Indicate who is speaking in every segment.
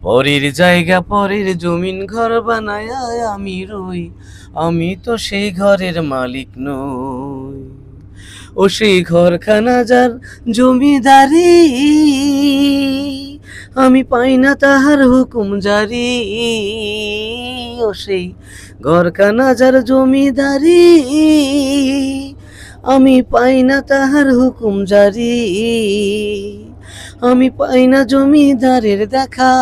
Speaker 1: পরের জায়গা পরের জমিন ঘর বানায় আমি রই, আমি তো সেই ঘরের মালিক নই। ও সেই ঘরখানা যার জমিদারি, আমি পাই না তাহার হুকুম জারি। ও সেই ঘরখানা যার জমিদারি, আমি পাই না তাহার হুকুম জারি। আমি পাই না জমিদারের দেখা,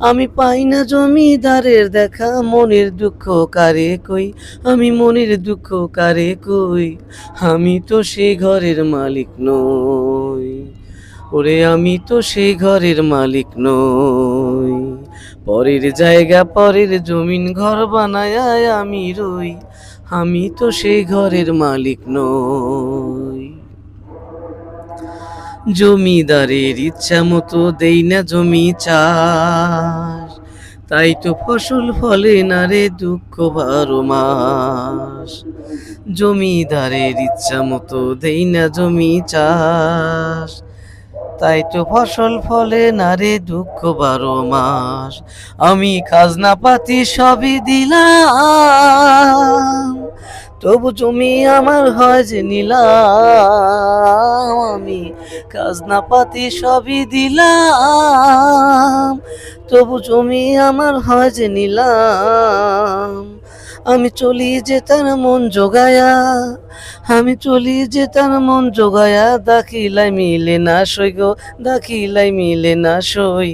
Speaker 1: আমি পাই না জমিদারের দেখা। মনের দুঃখ কারে কই, আমি মনের দুঃখ কারে কই, আমি তো সেই ঘরের মালিক নই। ওরে আমি তো সেই ঘরের মালিক নই। পরের জায়গা পরের জমিন ঘর বানায় আমি রই, আমি তো সেই ঘরের মালিক নই। জমিদারের ইচ্ছা মতো দেই না জমি চাষ, তাই তো ফসল ফলে না রে দুঃখ 12 মাস। জমিদারের ইচ্ছা মতো দেই না জমি চাষ, তাই তো ফসল ফলে না রে দুঃখ 12 মাস। আমি খাজনা পাতি সবই দিলাম, তবু জমি আমার হয় যে নিলাম। আমি খাজনা পাতি সবই দিলাম, তবু জমি আমার হয় যে নিলাম। আমি চলি যে তার মন জোগায়া, আমি চলি যে তার মন জোগায়া, দাখিলাই মিলে না সই গো, দাখিলাই মিলে না সই।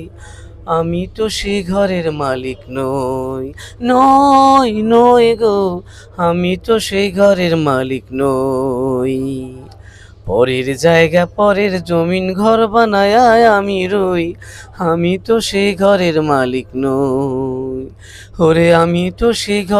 Speaker 1: আমি তো সেই ঘরের মালিক নই, নই নই গো, আমি তো সেই ঘরের মালিক নই। পরের জায়গা পরের জমিন ঘর বানায় আমি রই, আমি তো সেই ঘরের মালিক নই। ওরে আমি তো সেই ঘর